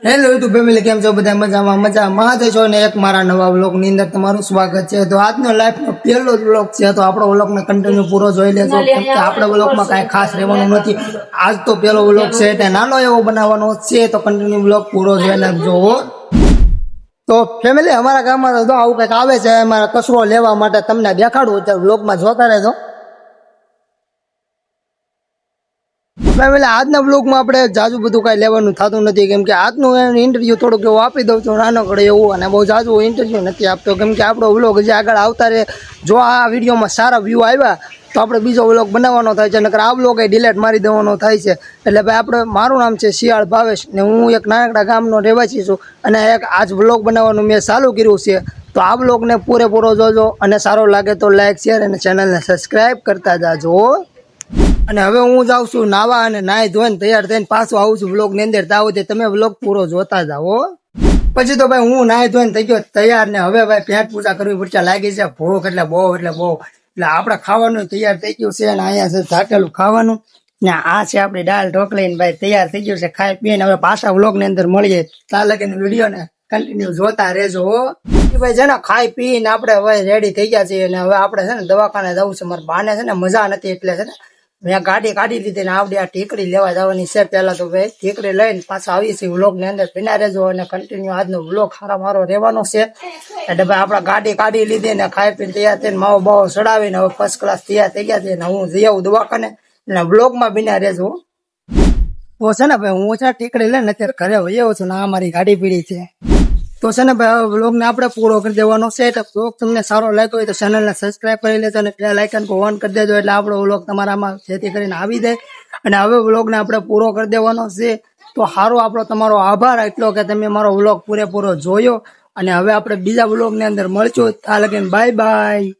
Hello YouTube family, કેમ છો બધા? મજામાં છો ને? એક મારા નવા વ્લોગ ની અંદર તમારું સ્વાગત છે. તો આજનો લાઈફ નો પહેલો જ વ્લોગ છે, તો આપણો વ્લોગ ને કન્ટિન્યુ પૂરો જોઈ લેજો, કેમ કે આપણા વ્લોગમાં કાંઈ ખાસ રહેવાનું નથી. આજ તો પહેલો વ્લોગ છે એટલે નાનો એવો બનાવવાનો છે, તો કન્ટિન્યુ વ્લોગ પૂરો જોઈ નાખજો. તો ફેમિલી, અમારા ગામમાં તો આવું કંઈક આવે છે, અમારા કચરો લેવા માટે. તમને દેખાડું અત્યારે વ્લોગમાં જોતા રહેજો. ફેમિલી, આજના બ્લોગમાં આપણે જાજુ બધું કાંઈ લેવાનું થતું નથી, કેમ કે આજનું ઇન્ટરવ્યુ થોડુંક એવું આપી દઉં છું, નાનકડે એવું. અને બહુ જાજુ ઇન્ટરવ્યુ નથી આપતો, કેમ કે આપણો વ્લોગ હજી આગળ આવતા રહે. જો આ વિડીયોમાં સારા વ્યૂ આવ્યા તો આપણે બીજો વ્લોગ બનાવવાનો થાય છે, નકર આ વ્લોગ ડિલેટ મારી દેવાનો થાય છે. એટલે ભાઈ મારું નામ છે શિયાળ ભાવેશ ને હું એક નાનકડા ગામનો રહેવાસી છું, અને એક આજ વ્લોગ બનાવવાનું મેં ચાલુ કર્યું છે. તો આ વ્લોગને પૂરેપૂરો જોજો, અને સારો લાગે તો લાઈક, શેર અને ચેનલને સબસ્ક્રાઈબ કરતા જાજો. અને હવે હું જાઉં છું નાવા, અને નાઈ ધોઈને તૈયાર થઈને પાછું આવું છું વ્લોગ ની અંદર. તાવ તમે વ્લોગ પૂરો જોતા જાઓ. પછી તો ભાઈ હું નાઈ ધોઈને થઈ ગયો તૈયાર, ને હવે ભાઈ પેટ પૂજા કરવી પડશે. લાગી છે ભૂખ એટલે બહુ એટલે આપણે ખાવાનું તૈયાર થઈ ગયું છે, અને અહીંયા છે ઝાકેલું ખાવાનું, ને આ છે આપણી દાળ ઢોકળી ને ભાઈ તૈયાર થઈ ગયું છે. ખાઈ પીને હવે પાછા વ્લોગ ની અંદર મળીએ. ત્યાં લગીને વિડીયો ને કન્ટિન્યુ જોતા રહેજો. ભાઈ છે ને ખાઈ પીને આપણે હવે રેડી થઈ ગયા છીએ, અને હવે આપણે છે ને દવાખાને જવું છે. મારા બાને છે ને મજા નથી, એટલે છે ને મેં ગાડી કાઢી લીધી ને આવડી આ ટીકડી લેવા જવાની છે. પહેલા તો ભાઈ ટીકડી લઈને પાછા આવીએ છીએ. વ્લોગ ની અંદર બિના રહેજો, અને કન્ટિન્યુ આજનો વ્લોગ મારો રહેવાનો છે. એટલે ભાઈ આપણે ગાડી કાઢી લીધી ને ખાઈ પીને તૈયાર થઈને માવો બાવો ચડાવીને હવે ફર્સ્ટ ક્લાસ તૈયાર થઈ ગયા છે, ને હું જઈ આવું દવાખાને. એટલે વ્લોગમાં બિના રહેજો. તો છે ને ભાઈ હું છે ટીકડી લઈને અત્યારે ઘરે વયો છું, ને આ મારી ગાડી પીડી છે. તો છે ને ભાઈ વ્લોગ ને આપણે પૂરો કરી દેવાનો છે. એટલે વ્લોગ તમને સારો લાગ્યો હોય તો ચેનલને સબસ્ક્રાઈબ કરી લેજો, અને બેલ આઇકન કો ઓન કરી દેજો, એટલે આપણો વ્લોગ તમારામાં જેથી કરીને આવી જાય. અને હવે વ્લોગને આપણે પૂરો કરી દેવાનો છે. તો સારો આપણો તમારો આભાર એટલો કે તમે મારો વ્લોગ પૂરેપૂરો જોયો. અને હવે આપણે બીજા વ્લોગની અંદર મળશું. ત્યાં લગીને બાય બાય.